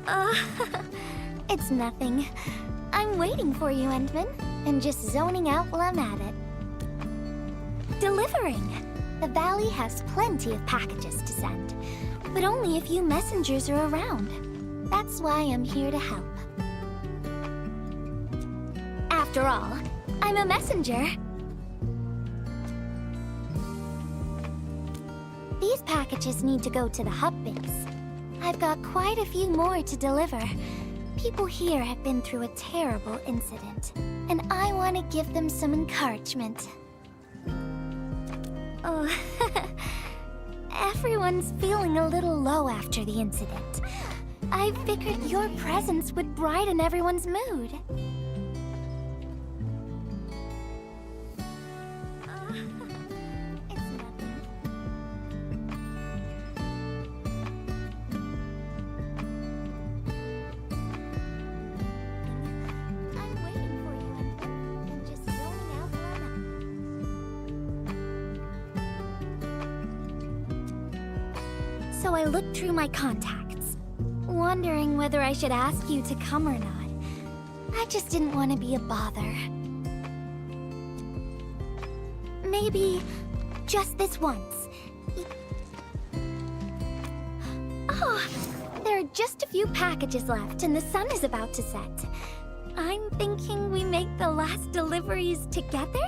Uh, it's nothing. I'm waiting for you, Endman, and just zoning out while I'm at it. Delivering! The valley has plenty of packages to send, but only a few messengers are around. That's why I'm here to help. After all, I'm a messenger. These packages need to go to the hub base. I've got quite a few more to deliver. People here have been through a terrible incident, and I want to give them some encouragement. Oh, everyone's feeling a little low after the incident. I figured your presence would brighten everyone's mood. It's nothing. I'm waiting for you, and just zoning out where I'm at. So I looked through my contacts, wondering whether I should ask you to come or not. I just didn't want to be a bother. Maybe just this once. Oh, there are just a few packages left and the sun is about to set. I'm thinking we make the last deliveries together?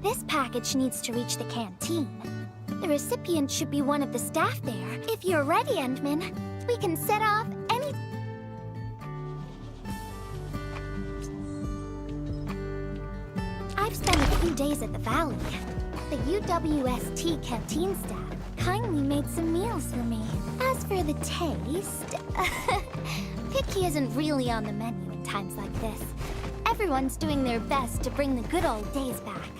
This package needs to reach the canteen. The recipient should be one of the staff there. If you're ready, Endman, we can set off any... I've spent a few days at the valley. The UWST canteen staff kindly made some meals for me. As for the taste... picky isn't really on the menu in times like this. Everyone's doing their best to bring the good old days back.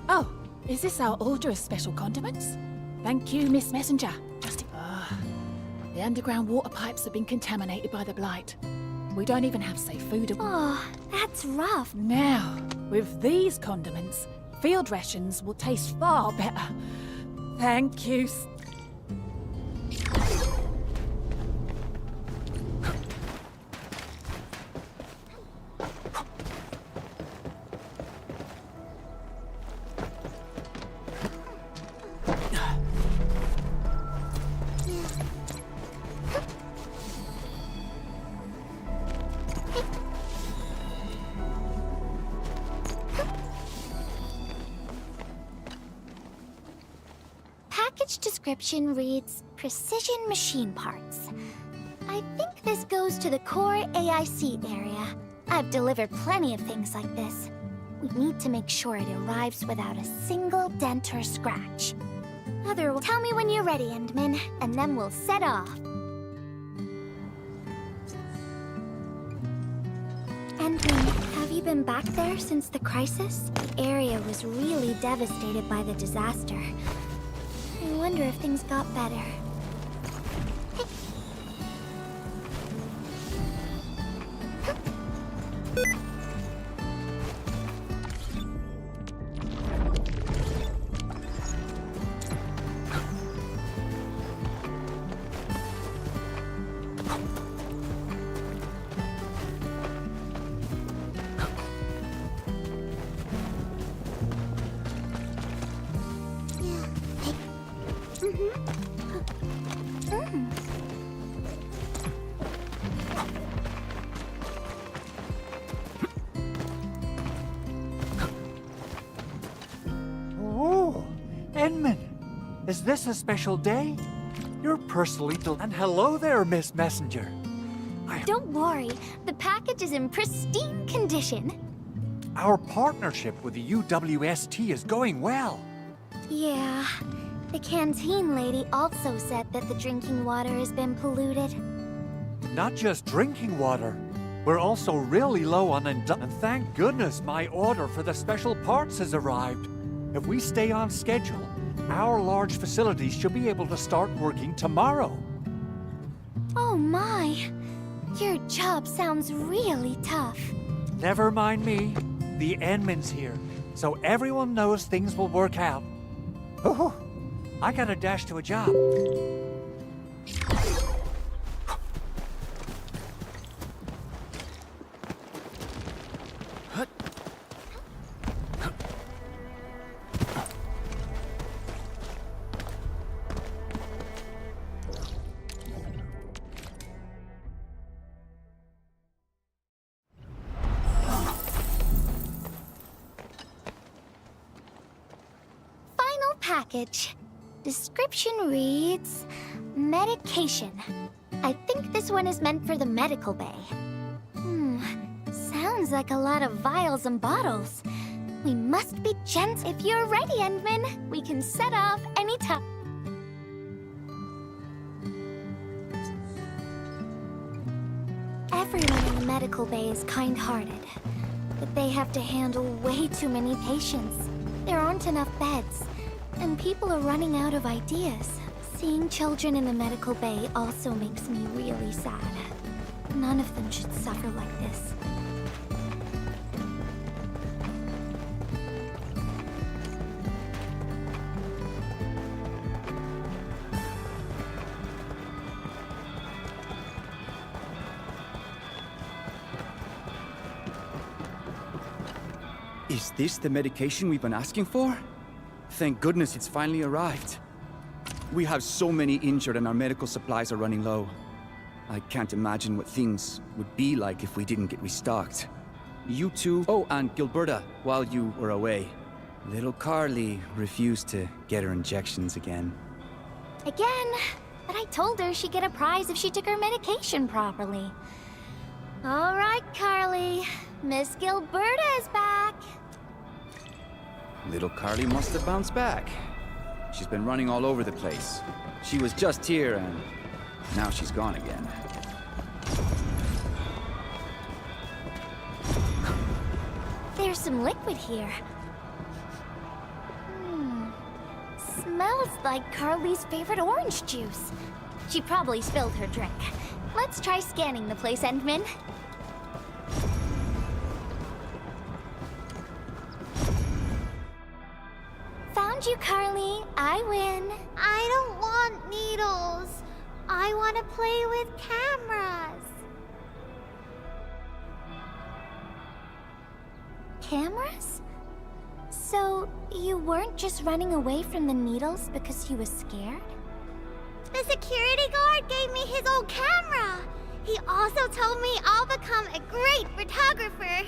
Oh, is this our order of special condiments? Thank you, Miss Messenger. The underground water pipes have been contaminated by the blight. We don't even have safe food. Oh, that's rough. Now, with these condiments, field rations will taste far better. Thank you. Package description reads, Precision Machine Parts. I think this goes to the core AIC area. I've delivered plenty of things like this. We need to make sure it arrives without a single dent or scratch. Tell me when you're ready, Endman, and then we'll set off. Endman, have you been back there since the crisis? The area was really devastated by the disaster. I wonder if things got better. Is this a special day? You're personally and hello there, Miss Messenger. Don't worry, the package is in pristine condition. Our partnership with the UWST is going well. Yeah, the canteen lady also said that the drinking water has been polluted. Not just drinking water. We're also really low on and thank goodness my order for the special parts has arrived. If we stay on schedule, our large facilities should be able to start working tomorrow. Oh my, your job sounds really tough. Never mind me. The Endman's here, so everyone knows things will work out. Oh, I gotta dash to a job. Package. Description reads, medication. I think this one is meant for the medical bay. Sounds like a lot of vials and bottles. We must be gents. If you're ready, Endman, we can set off anytime. Everyone in the medical bay is kind-hearted, but they have to handle way too many patients. There aren't enough beds. And people are running out of ideas. Seeing children in the medical bay also makes me really sad. None of them should suffer like this. Is this the medication we've been asking for? Thank goodness it's finally arrived. We have so many injured and our medical supplies are running low. I can't imagine what things would be like if we didn't get restocked. You two, oh, and Gilberta, while you were away. Little Carly refused to get her injections again. Again? But I told her she'd get a prize if she took her medication properly. All right, Carly. Miss Gilberta is back. Little Carly must have bounced back. She's been running all over the place. She was just here and now she's gone again. There's some liquid here. Smells like Carly's favorite orange juice. She probably spilled her drink. Let's try scanning the place, Endman. Found you, Carly. I win. I don't want needles. I want to play with cameras. Cameras? So, you weren't just running away from the needles because you were scared? The security guard gave me his old camera. He also told me I'll become a great photographer.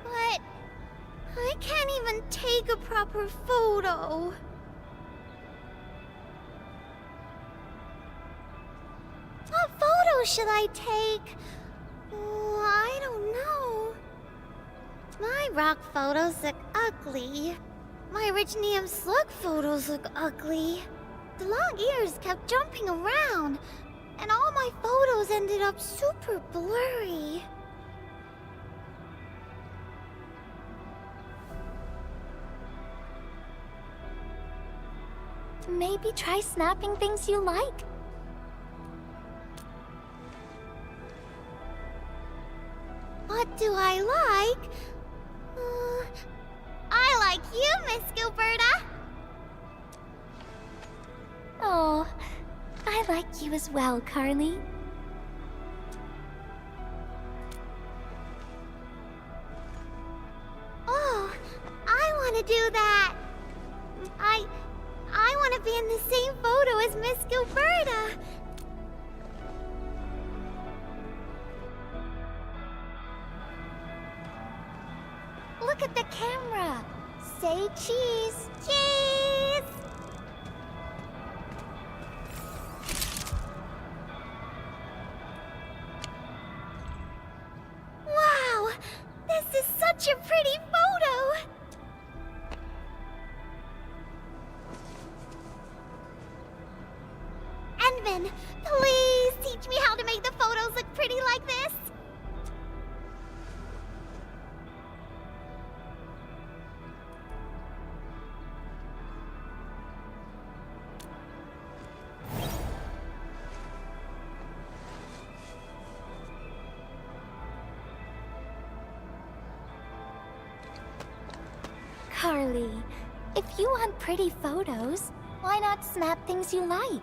But I can't even take a proper photo. What photo should I take? Oh, I don't know. My rock photos look ugly. My Originium slug photos look ugly. The long ears kept jumping around, and all my photos ended up super blurry. Maybe try snapping things you like. What do I like? I like you, Miss Gilberta. Oh, I like you as well, Carly. Oh, I want to do that. I want to be in the same photo as Miss Gilberta. Look at the camera. Say cheese. Cheese! Wow! This is such a pretty photo! Endman, please teach me how to make the photos look pretty like this! Carly, if you want pretty photos, why not snap things you like?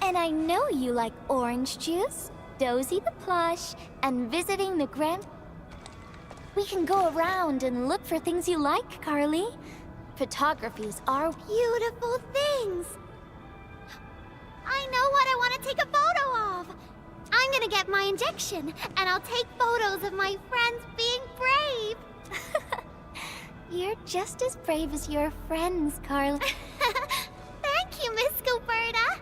And I know you like orange juice, Dozy the plush, and visiting the We can go around and look for things you like, Carly. Photography's our Beautiful things! I know what I want to take a photo of! I'm gonna get my injection, and I'll take photos of my friends being brave! You're just as brave as your friends, Carly. Thank you, Miss Gilberta!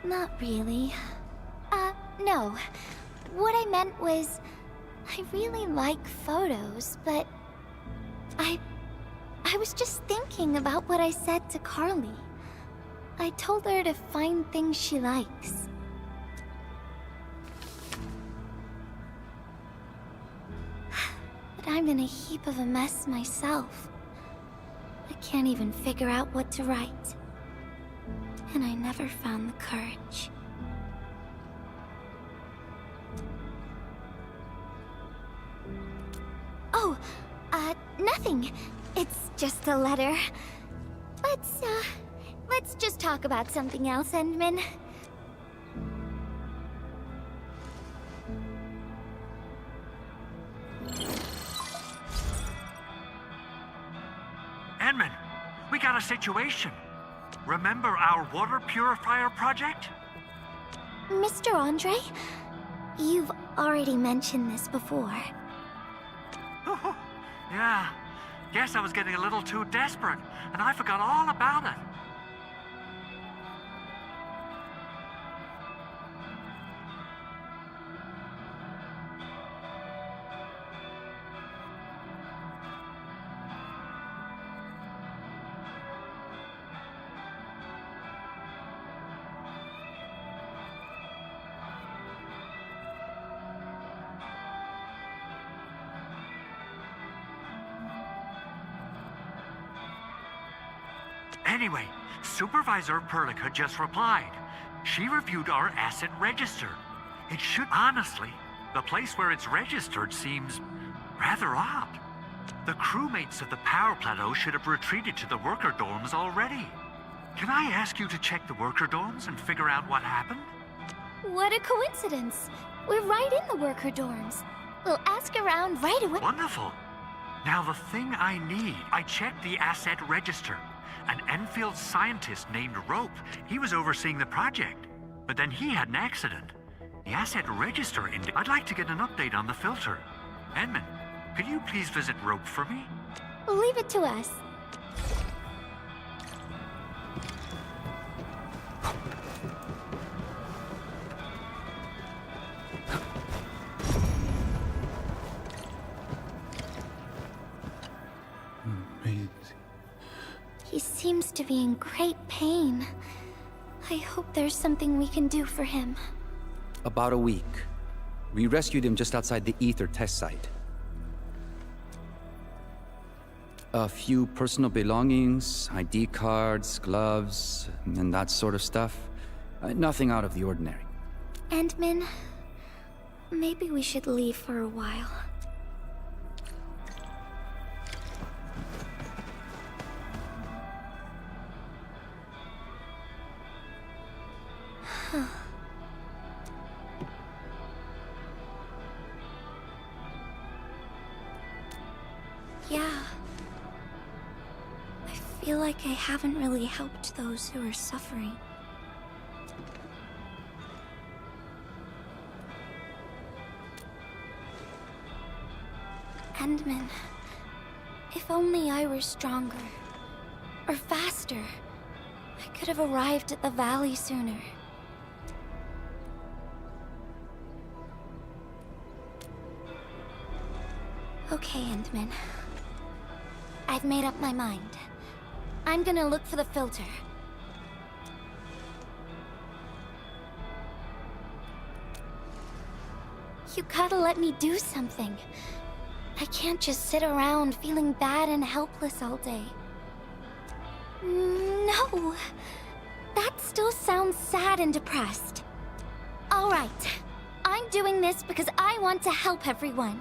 Not really. No. What I meant was, I really like photos, but I was just thinking about what I said to Carly. I told her to find things she likes. But I'm in a heap of a mess myself. I can't even figure out what to write. And I never found the courage. Oh, nothing. It's just a letter. Let's just talk about something else, Endman. Endman, we got a situation. Remember our water purifier project? Mr. Andre, you've already mentioned this before. Yeah. Guess I was getting a little too desperate, and I forgot all about it. Anyway, Supervisor Perlica just replied. She reviewed our asset register. It should, honestly, the place where it's registered seems rather odd. The crewmates of the power plateau should have retreated to the worker dorms already. Can I ask you to check the worker dorms and figure out what happened? What a coincidence. We're right in the worker dorms. We'll ask around right away. Wonderful. Now the thing I need, I checked the asset register. An Endfield scientist named Rope, he was overseeing the project. But then he had an accident. The asset register I'd like to get an update on the filter. Endman, could you please visit Rope for me? Leave it to us. Amazing. He seems to be in great pain. I hope there's something we can do for him. About a week. We rescued him just outside the Ether test site. A few personal belongings, ID cards, gloves, and that sort of stuff. Nothing out of the ordinary. Endman, maybe we should leave for a while. Yeah. I feel like I haven't really helped those who are suffering. Endman, if only I were stronger, or faster, I could have arrived at the valley sooner. Okay, Endman. I've made up my mind. I'm gonna look for the filter. You gotta let me do something. I can't just sit around feeling bad and helpless all day. No! That still sounds sad and depressed. Alright. I'm doing this because I want to help everyone.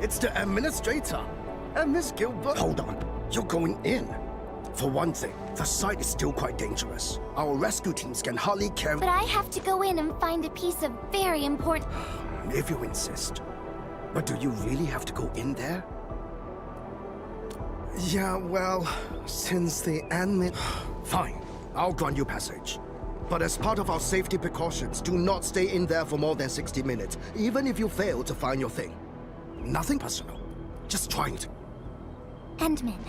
It's the administrator. And Miss Gilbert. Hold on. You're going in. For one thing, the site is still quite dangerous. Our rescue teams can hardly carry... But I have to go in and find a piece of very important... If you insist. But do you really have to go in there? Yeah, well, since the admin... Fine. I'll grant you passage. But as part of our safety precautions, do not stay in there for more than 60 minutes, even if you fail to find your thing. Nothing personal. Just trying to... Endman,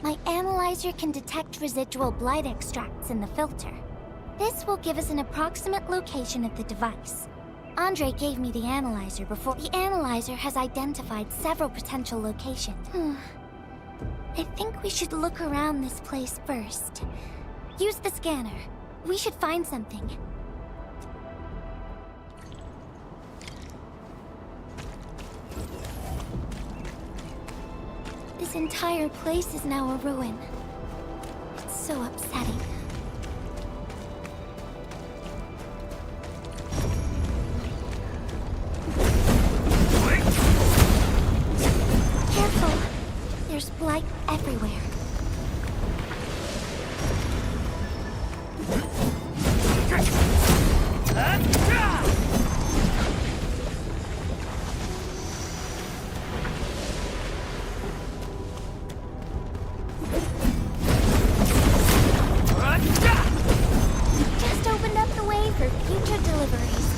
my analyzer can detect residual blight extracts in the filter. This will give us an approximate location of the device. Andre gave me the analyzer before. The analyzer has identified several potential locations. I think we should look around this place first. Use the scanner. We should find something. This entire place is now a ruin. It's so upsetting. Careful! There's blight everywhere. Just opened up the way for future deliveries.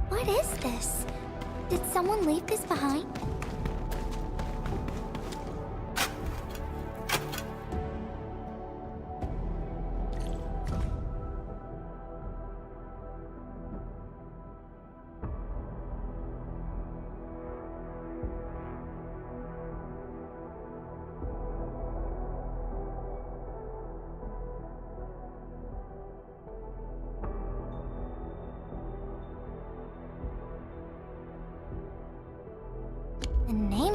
What is this? Did someone leave this behind?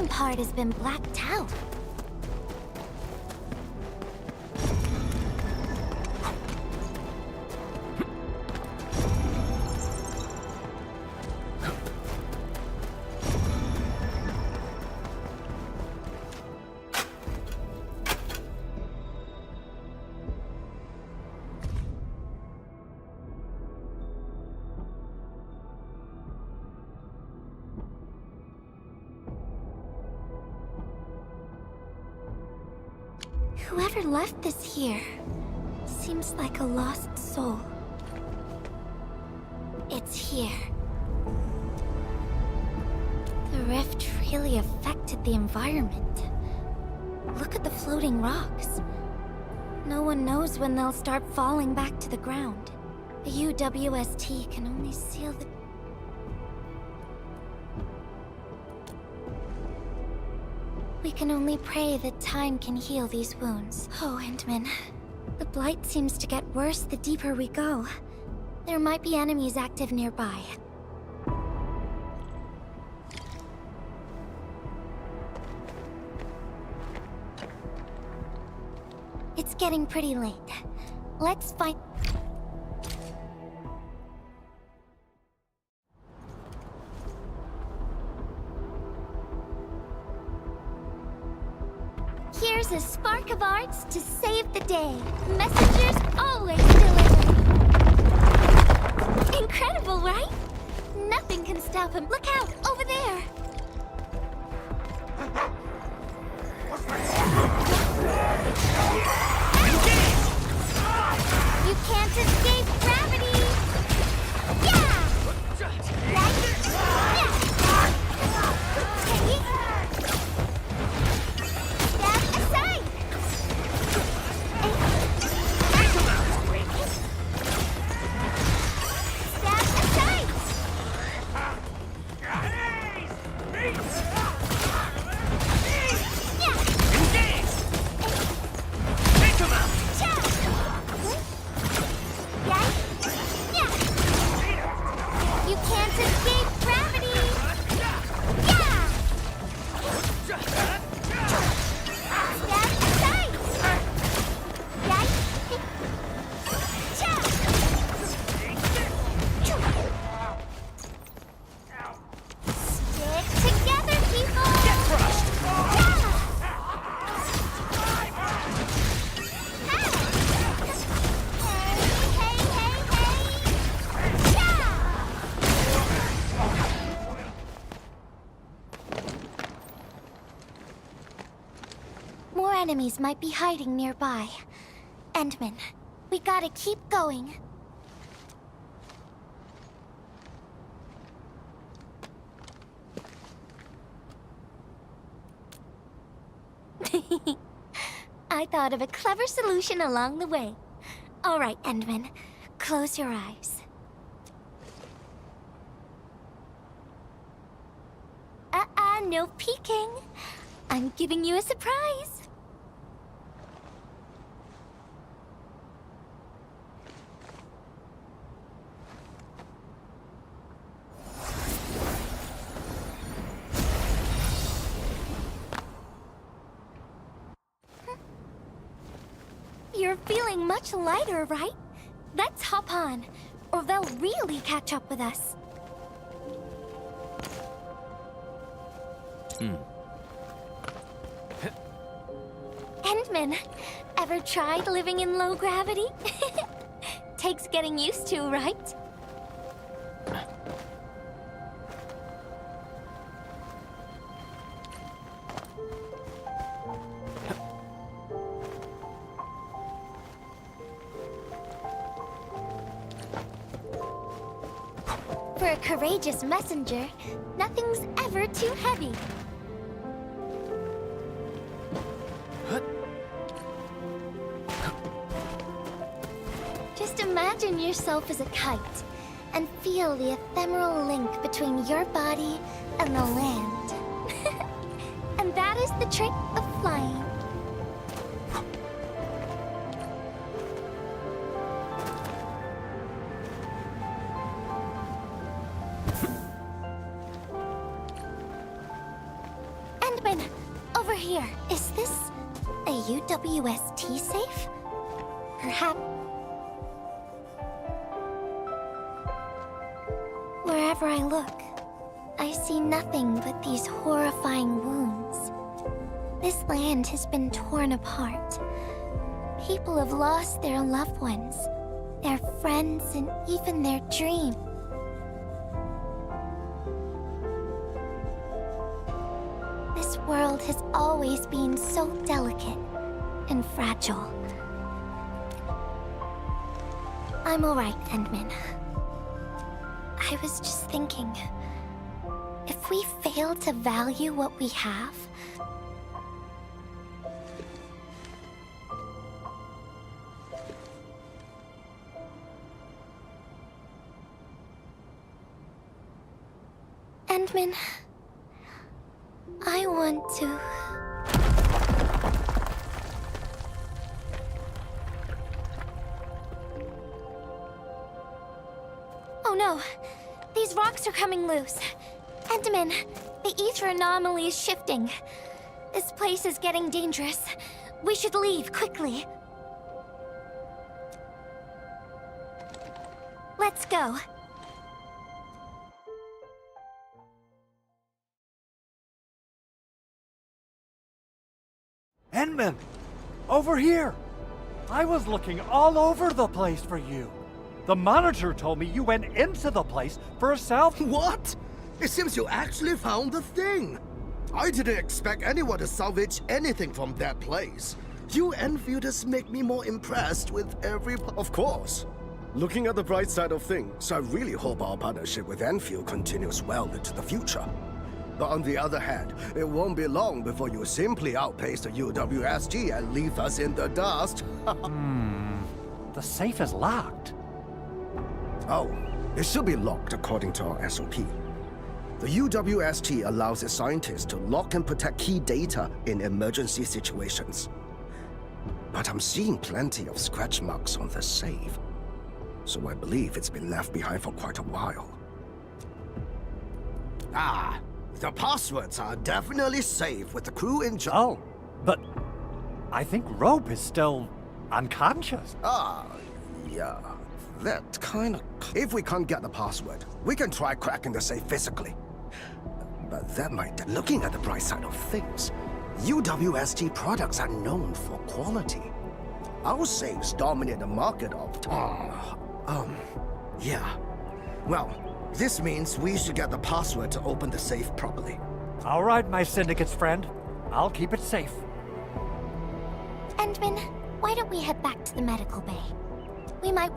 part has been blacked out. Whoever left this here seems like a lost soul. It's here. The rift really affected the environment. Look at the floating rocks. No one knows when they'll start falling back to the ground. The UWST can only seal the... We can only pray that time can heal these wounds. Oh, Endman. The blight seems to get worse the deeper we go. There might be enemies active nearby. It's getting pretty late. Let's find... Here's a spark of arts to save the day. Messengers always deliver. Incredible, right? Nothing can stop him. Look out, over there. You can't escape gravity. Yeah! Enemies might be hiding nearby. Endman, we gotta keep going. I thought of a clever solution along the way. All right, Endman, close your eyes. No peeking. I'm giving you a surprise. You're feeling much lighter, right? Let's hop on, or they'll really catch up with us. Endman, ever tried living in low gravity? Takes getting used to, right? For a courageous messenger, nothing's ever too heavy. Just imagine yourself as a kite, and feel the ephemeral link between your body and the land. And that is the trick of flying. here. Is this a UWST safe? Perhaps... Wherever I look, I see nothing but these horrifying wounds. This land has been torn apart. People have lost their loved ones, their friends, and even their dreams. This world has always been so delicate and fragile. I'm alright, Endman. I was just thinking, if we fail to value what we have, Endman, I want to... Oh no! These rocks are coming loose. Endman, the ether anomaly is shifting. This place is getting dangerous. We should leave, quickly. Let's go. Endman! Over here! I was looking all over the place for you. The monitor told me you went into the place for a selfie. What? It seems you actually found the thing. I didn't expect anyone to salvage anything from that place. You Enfielders make me more impressed with every... Of course. Looking at the bright side of things, I really hope our partnership with Enfield continues well into the future. But on the other hand, it won't be long before you simply outpace the UWSG and leave us in the dust. The safe is locked. Oh, it should be locked according to our SOP. The UWST allows its scientists to lock and protect key data in emergency situations. But I'm seeing plenty of scratch marks on the safe, so I believe it's been left behind for quite a while. Ah, the passwords are definitely safe with the crew in charge. Oh, but I think Rope is still unconscious. Ah, yeah. That kind of... If we can't get the password, we can try cracking the safe physically. But that might... Looking at the bright side of things, UWST products are known for quality. Our safes dominate the market of... yeah. Well, this means we should get the password to open the safe properly. All right, my syndicate's friend. I'll keep it safe. Endman, why don't we head back to the medical bay? We might...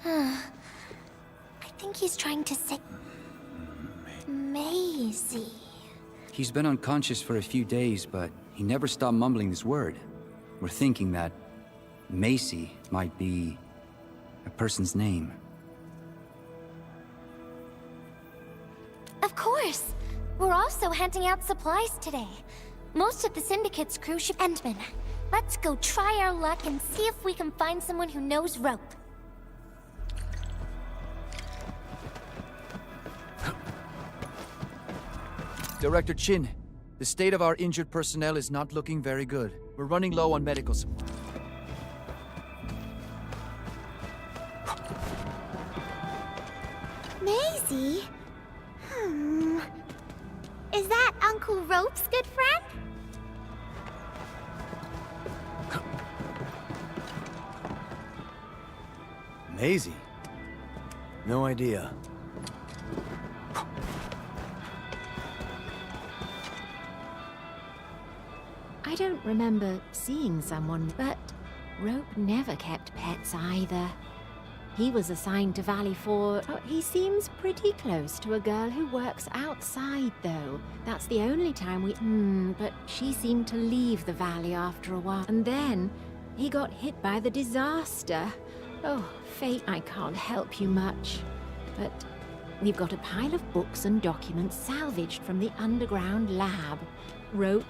I think he's trying to say... Maisie. He's been unconscious for a few days, but he never stopped mumbling this word. We're thinking that Macy might be a person's name. Of course. We're also handing out supplies today. Most of the Syndicate's crew should... Endman, let's go try our luck and see if we can find someone who knows rope. Director Chin, the state of our injured personnel is not looking very good. We're running low on medical supplies. Maisie? Is that Uncle Rope's good friend? Maisie? No idea. I don't remember seeing someone, but Rope never kept pets either. He was assigned to Valley 4. Oh, he seems pretty close to a girl who works outside, though. That's the only time we... but she seemed to leave the valley after a while. And then he got hit by the disaster. Oh, fate, I can't help you much. But we've got a pile of books and documents salvaged from the underground lab. Rope.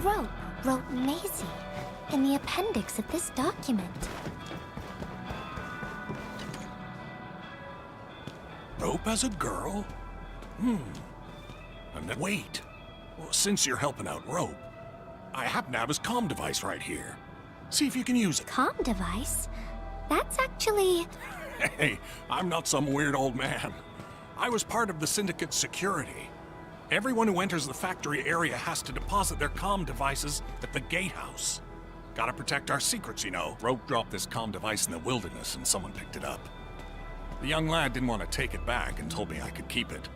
Rope wrote Maisie in the appendix of this document. Rope as a girl? And then wait. Well, since you're helping out Rope, I happen to have his comm device right here. See if you can use it. Comm device? That's actually... Hey, I'm not some weird old man. I was part of the Syndicate's security. Everyone who enters the factory area has to deposit their comm devices at the gatehouse. Gotta protect our secrets, you know. Rope dropped this comm device in the wilderness and someone picked it up. The young lad didn't want to take it back and told me I could keep it.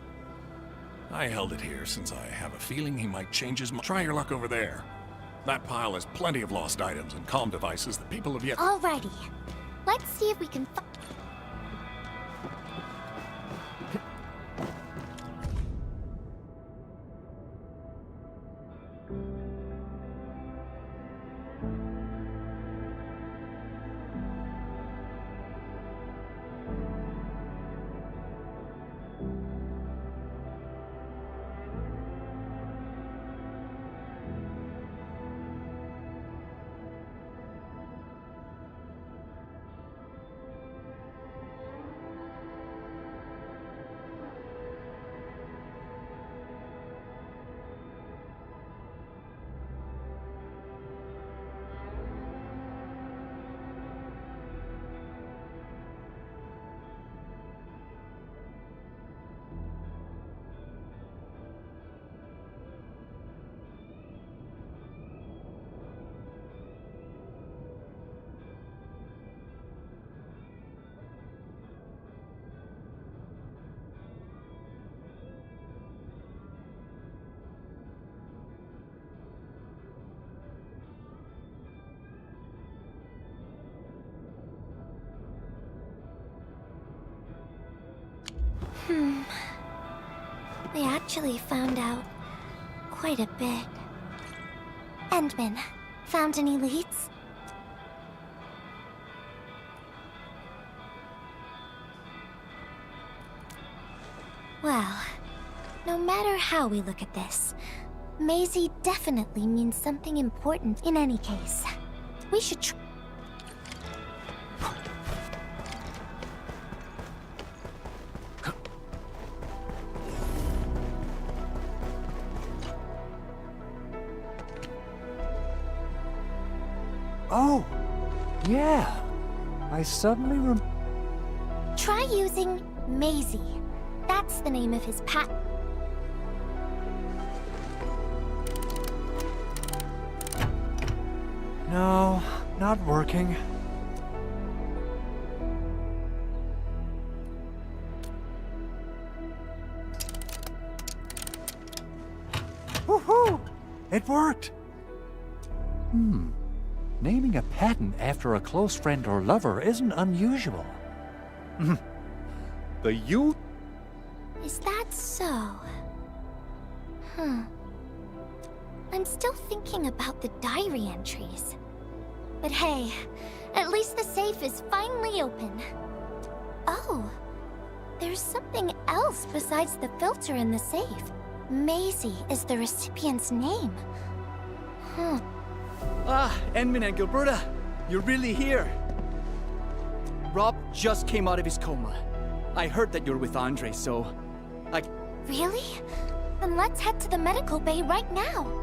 I held it here since I have a feeling he might change his mind. Try your luck over there. That pile has plenty of lost items and comm devices that people have yet... Alrighty. Let's see if we can actually found out quite a bit. Endman, found any leads? Well, no matter how we look at this, Maisie definitely means something important in any case. We should Oh, yeah. I suddenly try using Maisie. That's the name of his patent. No, not working. Woohoo! It worked! Naming a patent after a close friend or lover isn't unusual. The you? Is that so? I'm still thinking about the diary entries. But hey, at least the safe is finally open. Oh, there's something else besides the filter in the safe. Maisie is the recipient's name. Ah, Endman and Gilberta, you're really here. Rob just came out of his coma. I heard that you're with Andre, so Really? Then let's head to the medical bay right now.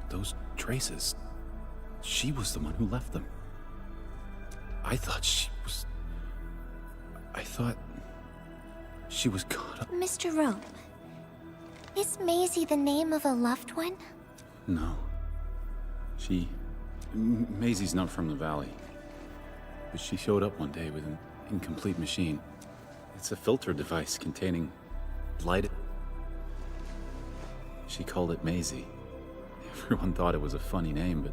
Those traces. She was the one who left them. I thought she was caught up. Mr. Rope, is Maisie the name of a loved one? No. Maisie's not from the valley. But she showed up one day with an incomplete machine. It's a filter device containing light. She called it Maisie. Everyone thought it was a funny name, but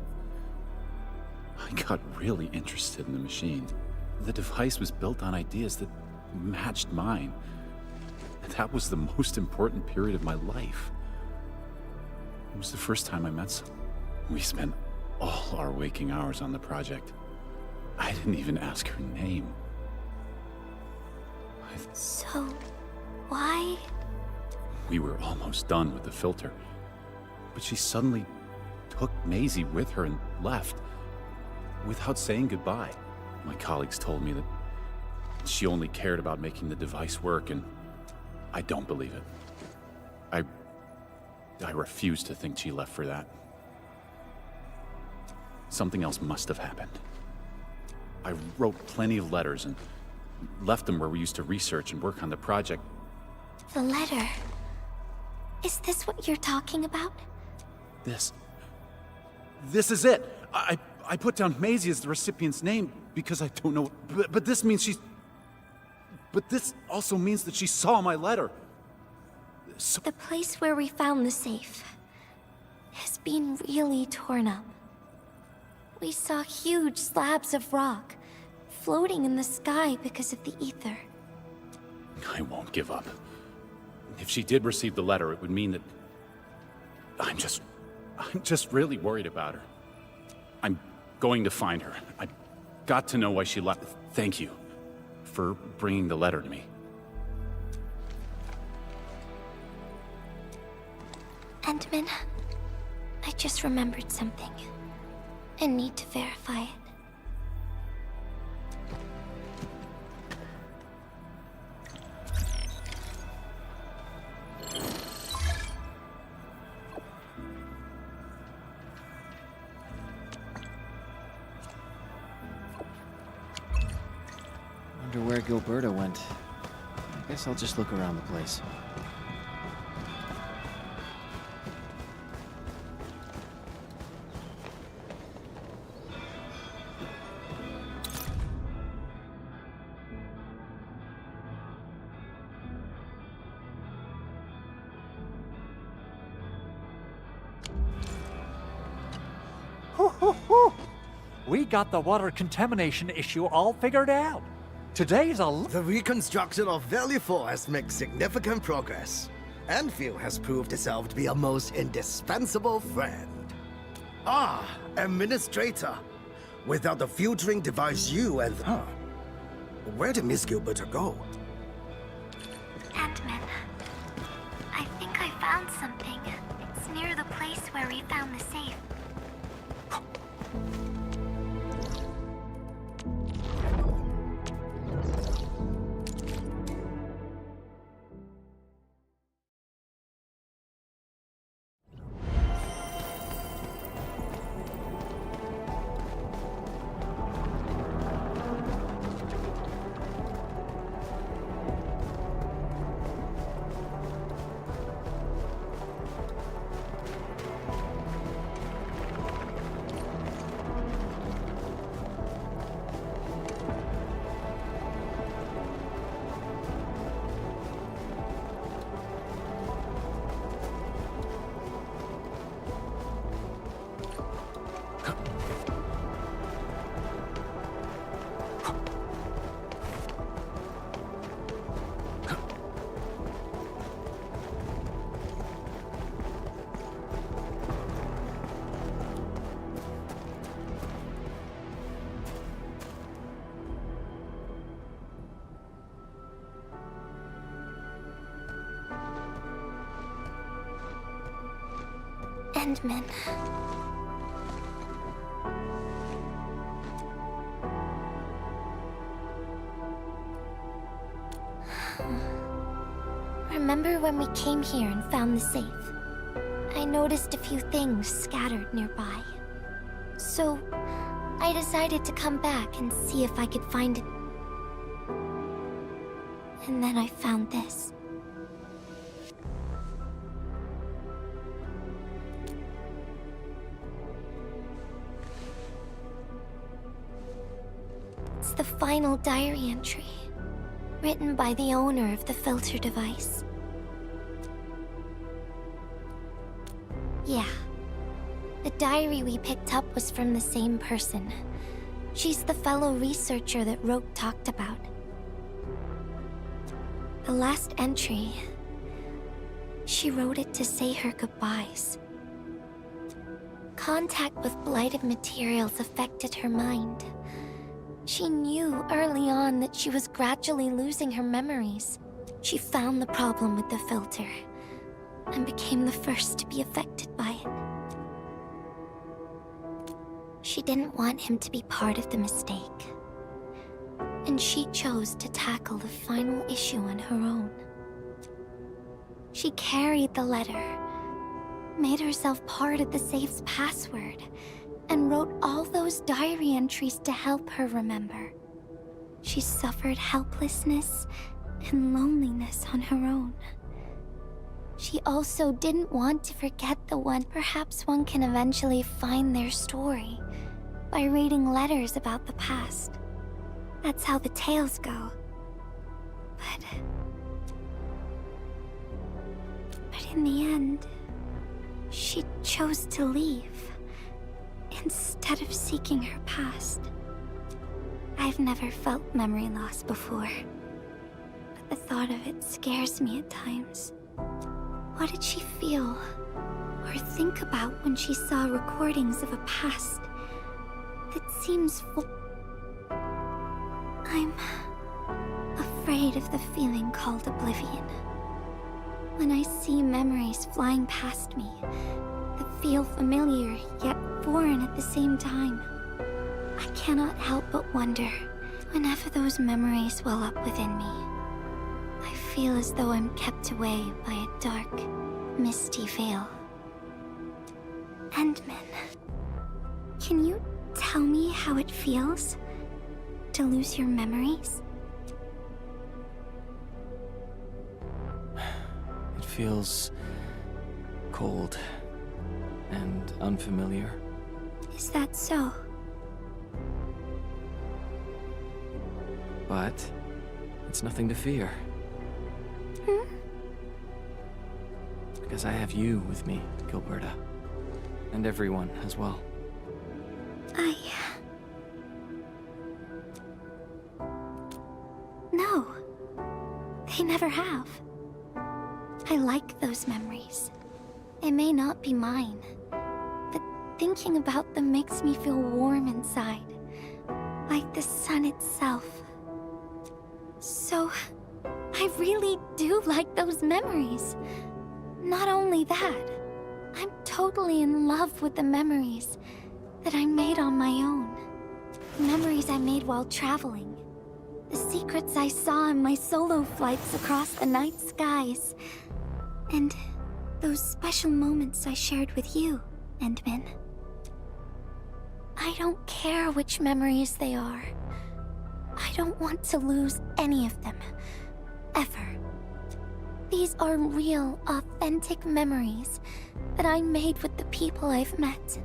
I got really interested in the machine. The device was built on ideas that matched mine. And that was the most important period of my life. It was the first time I met someone. We spent all our waking hours on the project. I didn't even ask her name. So, why? We were almost done with the filter. But she suddenly took Maisie with her and left without saying goodbye. My colleagues told me that she only cared about making the device work, and I don't believe it. I refuse to think she left for that. Something else must have happened. I wrote plenty of letters and left them where we used to research and work on the project. The letter. Is this what you're talking about? This is it. I put down Maisie as the recipient's name because I don't know, but this means she's... But this also means that she saw my letter. So... The place where we found the safe has been really torn up. We saw huge slabs of rock floating in the sky because of the ether. I won't give up. If she did receive the letter, it would mean that... I'm just really worried about her. I'm going to find her. I've got to know why she left. Thank you for bringing the letter to me. Endman, I just remembered something. I need to verify it. Wonder where Gilberta went. I guess I'll just look around the place. We got the water contamination issue all figured out. Today's The reconstruction of Valley 4 has made significant progress. Endfield has proved itself to be a most indispensable friend. Ah, Administrator. Without the filtering device you and... Where did Miss Gilberta go? Ant-Man, I think I found something. It's near the place where we found the safe. Endman. Remember when we came here and found the safe? I noticed a few things scattered nearby. So, I decided to come back and see if I could find it. And then I found this. It's the final diary entry, written by the owner of the filter device. Yeah. The diary we picked up was from the same person. She's the fellow researcher that Roke talked about. The last entry, she wrote it to say her goodbyes. Contact with blighted materials affected her mind. She knew early on that she was gradually losing her memories. She found the problem with the filter, and became the first to be affected by it. She didn't want him to be part of the mistake, and she chose to tackle the final issue on her own. She carried the letter, made herself part of the safe's password, and wrote all those diary entries to help her remember. She suffered helplessness and loneliness on her own. She also didn't want to forget the one. Perhaps one can eventually find their story by reading letters about the past. That's how the tales go. But in the end, she chose to leave instead of seeking her past. I've never felt memory loss before, but the thought of it scares me at times. What did she feel or think about when she saw recordings of a past that seems full? I'm afraid of the feeling called oblivion. When I see memories flying past me that feel familiar yet foreign at the same time, I cannot help but wonder. Whenever those memories well up within me, I feel as though I'm kept away by a dark, misty veil. Endman, can you tell me how it feels to lose your memories? It feels cold and unfamiliar. Is that so? But it's nothing to fear. Because I have you with me, Gilberta. And everyone as well. I like those memories. It may not be mine, but thinking about them makes me feel warm inside, like the sun itself. So, I really do like those memories. Not only that, I'm totally in love with the memories that I made on my own. Memories I made while traveling. The secrets I saw on my solo flights across the night skies. And those special moments I shared with you, Endman. I don't care which memories they are. I don't want to lose any of them. Ever. These are real, authentic memories that I made with the people I've met.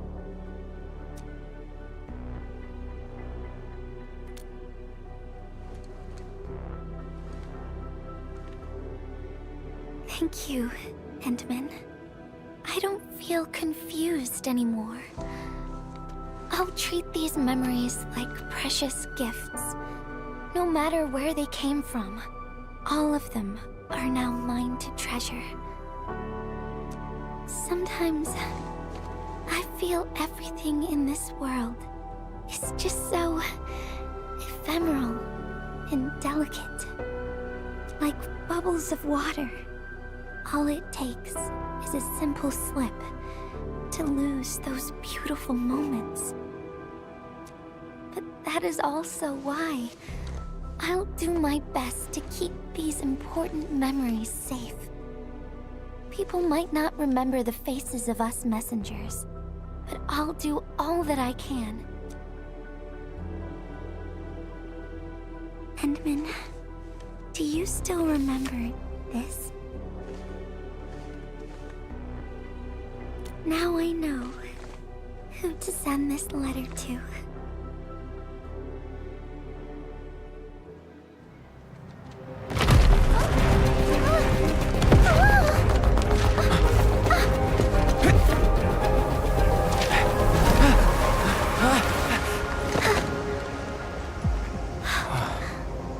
Thank you, Endman. I don't feel confused anymore. I'll treat these memories like precious gifts. No matter where they came from, all of them are now mine to treasure. Sometimes, I feel everything in this world is just so ephemeral and delicate. Like bubbles of water. All it takes is a simple slip to lose those beautiful moments. But that is also why I'll do my best to keep these important memories safe. People might not remember the faces of us messengers, but I'll do all that I can. Endman, do you still remember this? Now I know who to send this letter to.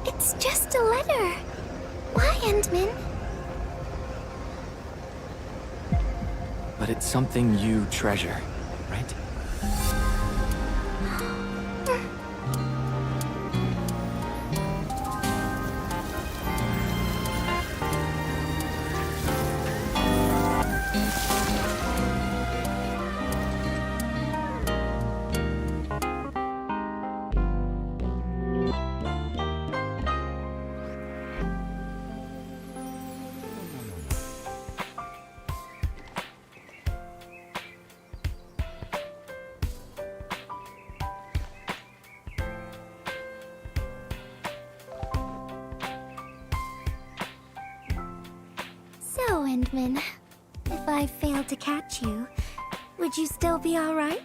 It's just a letter. Why, Endman? But it's something you treasure, right? So, Endman, if I failed to catch you, would you still be alright?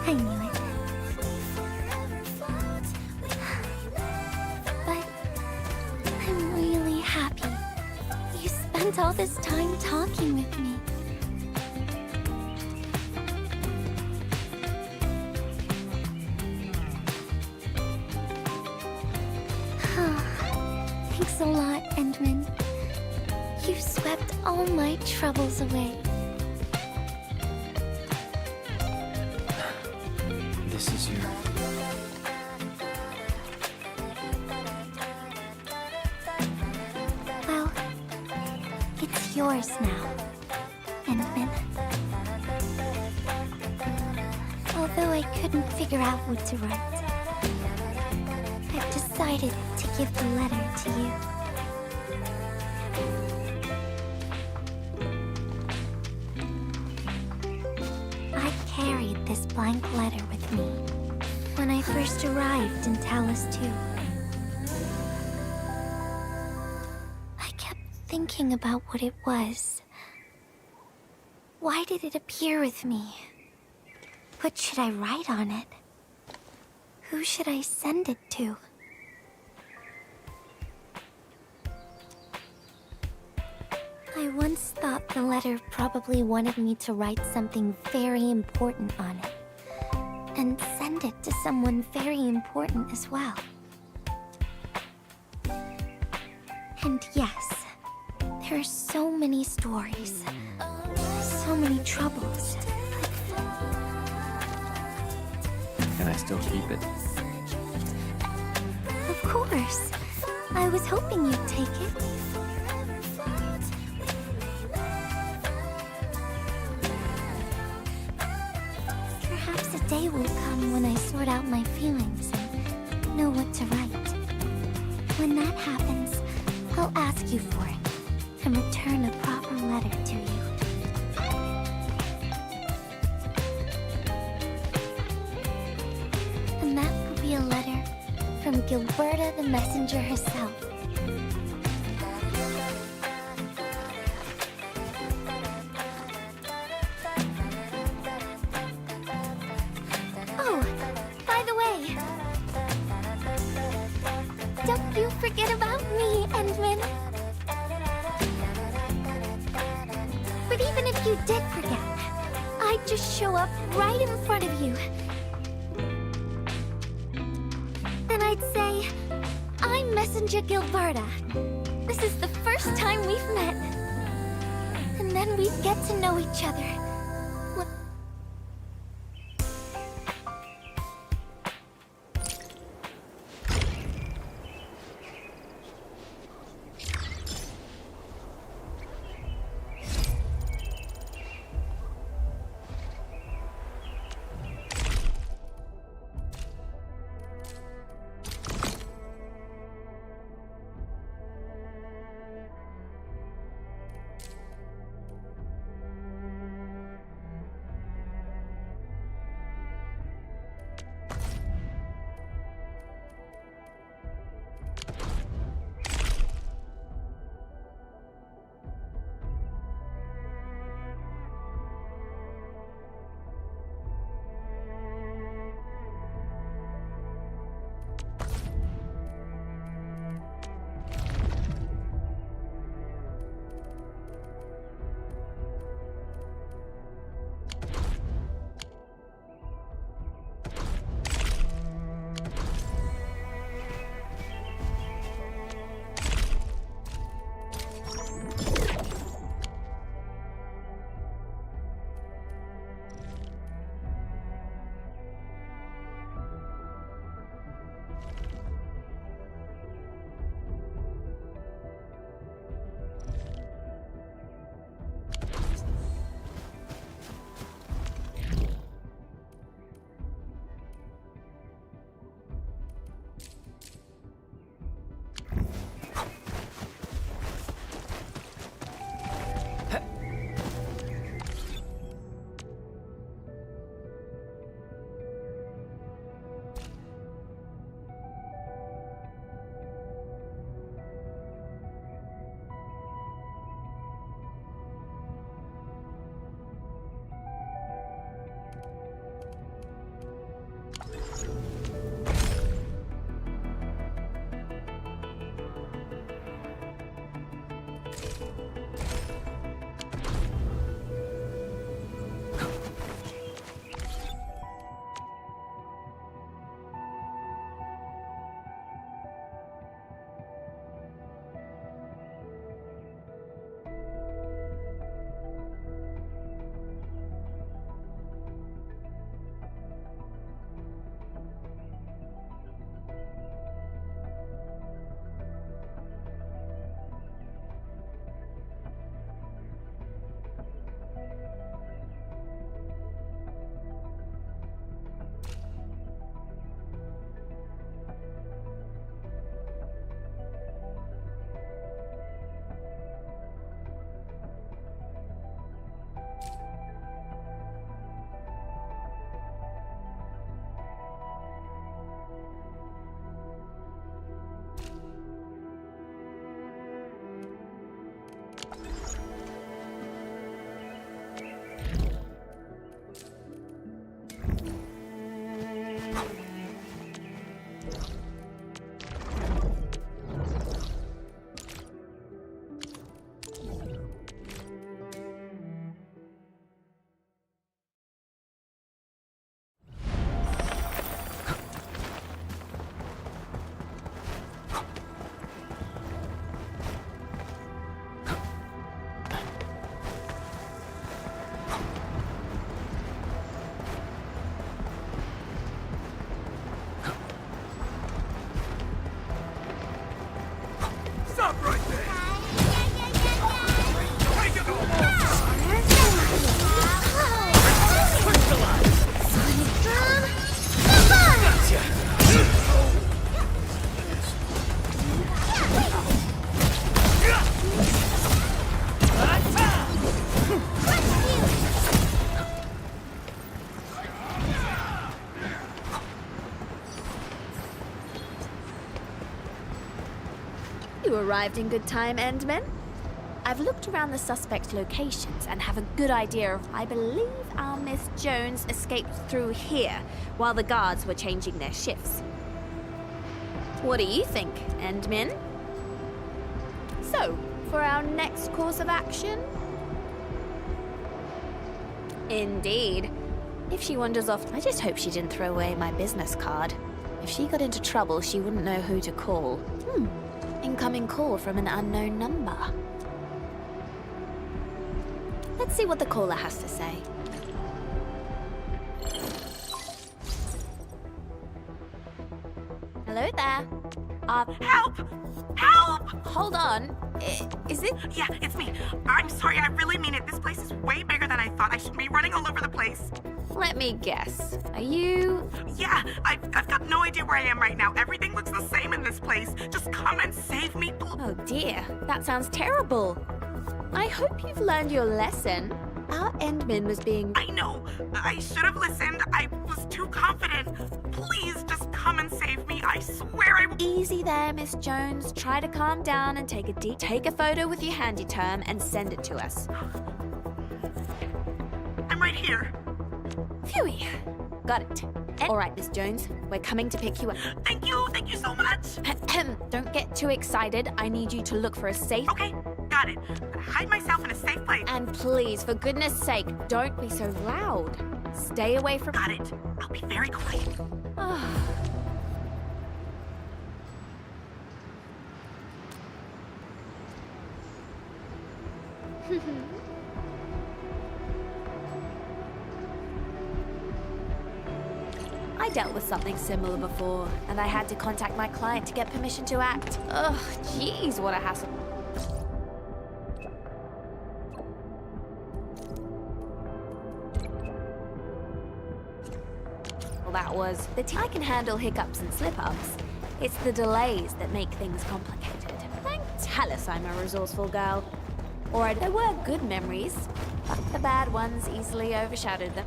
I knew it. But I'm really happy. You spent all this time talking with me. Thanks a lot, Endman. You swept all my troubles away. This is your... Well, it's yours now, Endman. Although I couldn't figure out what to write, I've decided to give the letter to you. I carried this blank letter with me when I first arrived in Talus 2. I kept thinking about what it was. Why did it appear with me? What should I write on it? Who should I send it to? I once thought the letter probably wanted me to write something very important on it. And send it to someone very important as well. And yes, there are so many stories, so many troubles. Can I still keep it? Of course. I was hoping you'd take it. Perhaps a day will come when I sort out my feelings and know what to write. When that happens, I'll ask you for it and return a proper letter to you. And that will be a letter from Gilberta the messenger herself. Oh, by the way, don't you forget about me, Endman. But even if you did forget, I'd just show up right in front of you. Then I'd say, I'm Messenger Gilberta. This is the first time we've met. And then we'd get to know each other. You arrived in good time, Endman. I've looked around the suspects' locations and have a good idea of... I believe our Miss Jones escaped through here while the guards were changing their shifts. What do you think, Endman? So, for our next course of action? Indeed. If she wanders off, I just hope she didn't throw away my business card. If she got into trouble, she wouldn't know who to call. Incoming call from an unknown number. Let's see what the caller has to say. Hello there. Help! Help! Hold on. Is it? Yeah, it's me. I'm sorry, I really mean it. This place is way bigger than I thought. I shouldn't be running all over the place. Let me guess. Are you... Yeah, I've got no idea where I am right now. Everything looks the same in this place. Just come and save me. Oh dear, that sounds terrible. I hope you've learned your lesson. Our Endman was being... I know. I should have listened. I was too confident. Please, just come and save me. I swear I will... Easy there, Miss Jones. Try to calm down and take a photo with your handy term and send it to us. I'm right here. Phewie. Got it. All right, Miss Jones. We're coming to pick you up. Thank you so much. Don't get too excited. I need you to look for a safe... Okay, got it. I'm gonna hide myself in a safe place. And please, for goodness sake, don't be so loud. Stay away from... Got it. I'll be very quiet. I dealt with something similar before, and I had to contact my client to get permission to act. Ugh, jeez, what a hassle. Well, that was... I can handle hiccups and slip-ups. It's the delays that make things complicated. Thank Talus I'm a resourceful girl. Or there were good memories, but the bad ones easily overshadowed them.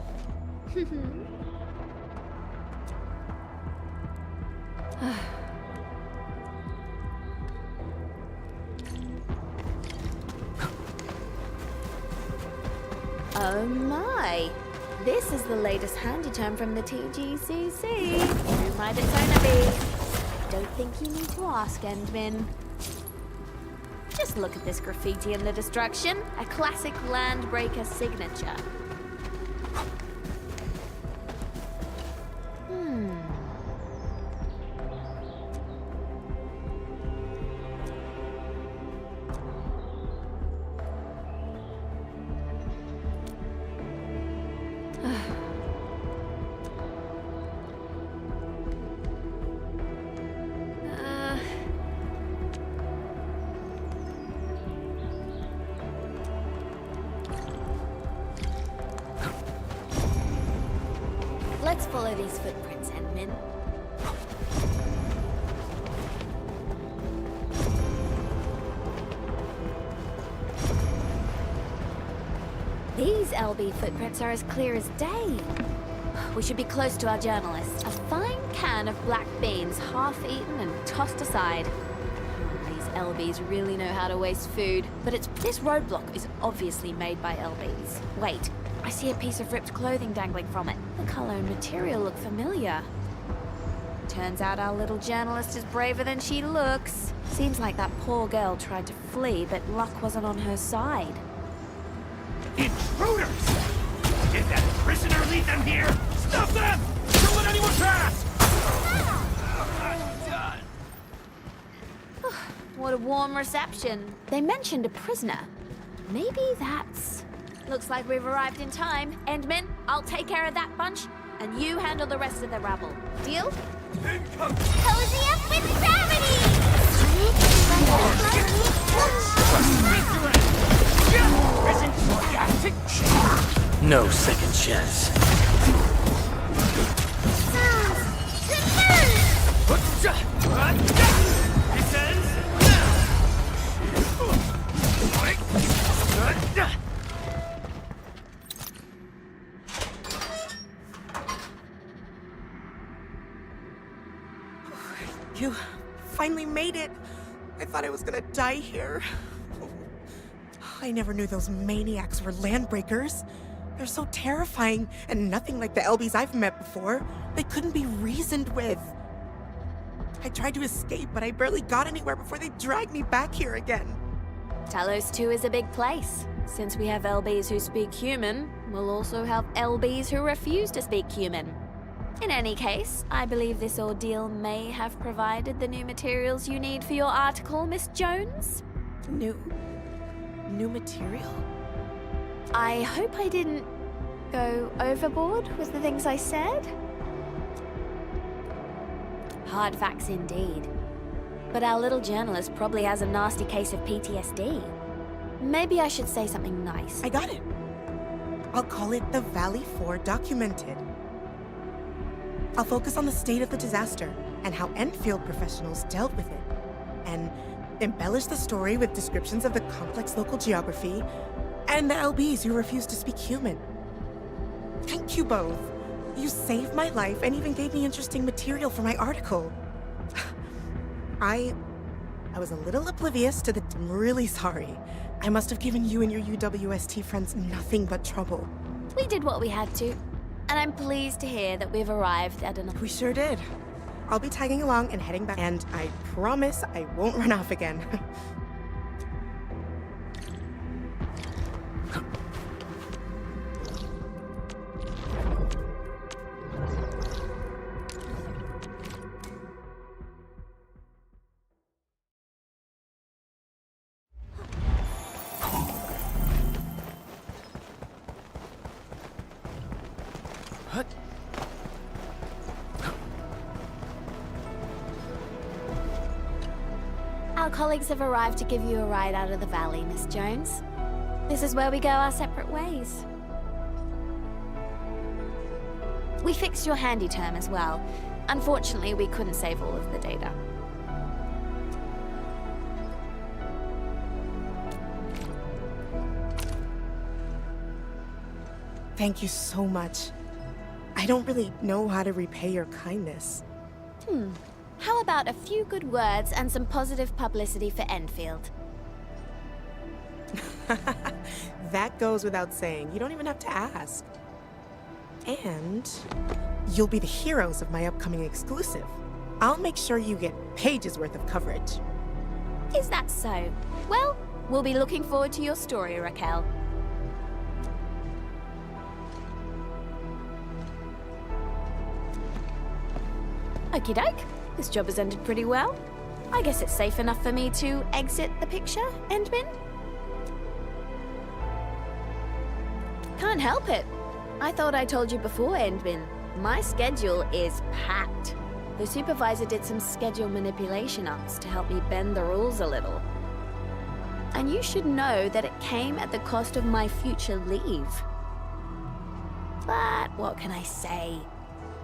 Oh my! This is the latest handy term from the TGCC. Who might it gonna be? I don't think you need to ask, Endman. Just look at this graffiti and the destruction. A classic Landbreaker signature. Let's follow these footprints, Endman. These LB footprints are as clear as day. We should be close to our journalist. A fine can of black beans, half eaten and tossed aside. These LBs really know how to waste food. But this roadblock is obviously made by LBs. Wait, I see a piece of ripped clothing dangling from it. The color and material look familiar. Turns out our little journalist is braver than she looks. Seems like that poor girl tried to flee, but luck wasn't on her side. Intruders! Did that prisoner lead them here? Stop them! Don't let anyone pass! What a warm reception. They mentioned a prisoner. Maybe that's... Looks like we've arrived in time. Endman, I'll take care of that bunch, and you handle the rest of the rabble. Deal? Cozy up with gravity! No second chance. You finally made it. I thought I was gonna die here. I never knew those maniacs were landbreakers. They're so terrifying and nothing like the LBs I've met before. They couldn't be reasoned with. I tried to escape, but I barely got anywhere before they dragged me back here again. Talos 2 is a big place. Since we have LBs who speak human, we'll also have LBs who refuse to speak human. In any case, I believe this ordeal may have provided the new materials you need for your article, Miss Jones. New material? I hope I didn't go overboard with the things I said. Hard facts indeed. But our little journalist probably has a nasty case of PTSD. Maybe I should say something nice. I got it. I'll call it the Valley 4 Documented. I'll focus on the state of the disaster and how Endfield professionals dealt with it, and embellish the story with descriptions of the complex local geography and the LBs who refuse to speak human. Thank you both. You saved my life and even gave me interesting material for my article. I was a little oblivious to the... I'm really sorry. I must have given you and your UWST friends nothing but trouble. We did what we had to, and I'm pleased to hear that we've arrived at an... We sure did. I'll be tagging along and heading back, and I promise I won't run off again. Our colleagues have arrived to give you a ride out of the valley, Miss Jones. This is where we go our separate ways. We fixed your handy term as well. Unfortunately, we couldn't save all of the data. Thank you so much. I don't really know how to repay your kindness. How about a few good words and some positive publicity for Endfield? That goes without saying. You don't even have to ask. And you'll be the heroes of my upcoming exclusive. I'll make sure you get pages worth of coverage. Is that so? Well, we'll be looking forward to your story, Raquel. Okie doke. This job has ended pretty well. I guess it's safe enough for me to exit the picture, Endbin? Can't help it. I thought I told you before, Endbin. My schedule is packed. The supervisor did some schedule manipulation ups to help me bend the rules a little. And you should know that it came at the cost of my future leave. But what can I say?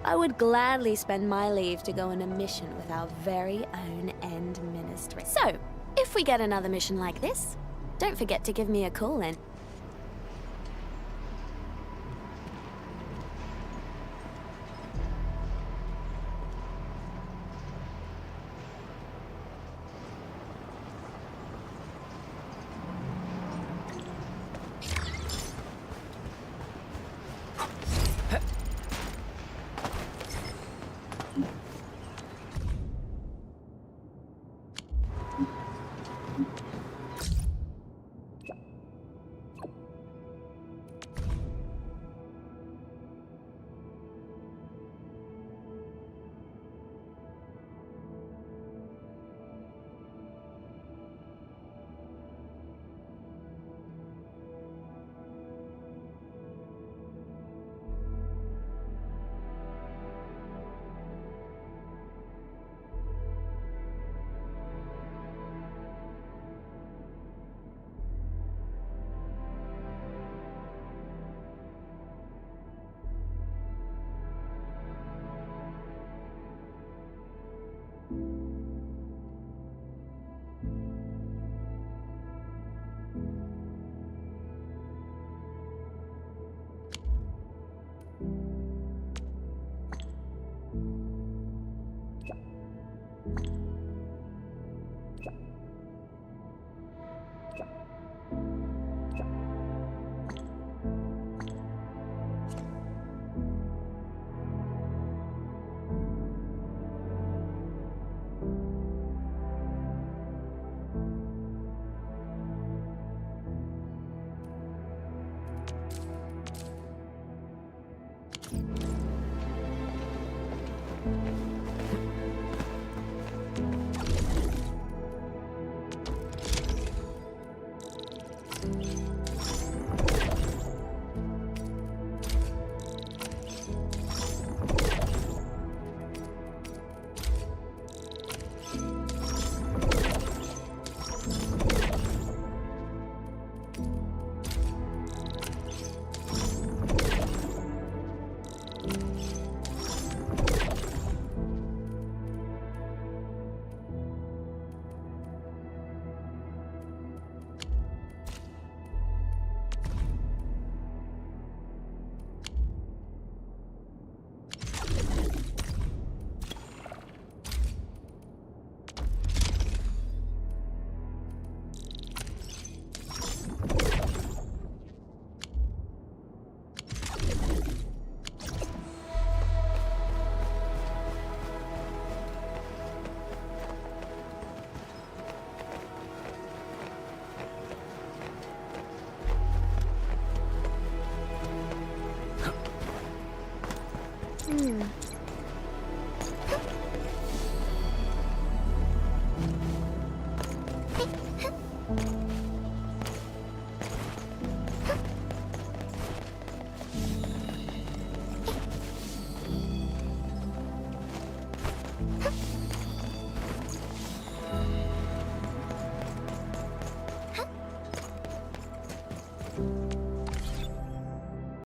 I would gladly spend my leave to go on a mission with our very own End Ministry. So, if we get another mission like this, don't forget to give me a call in.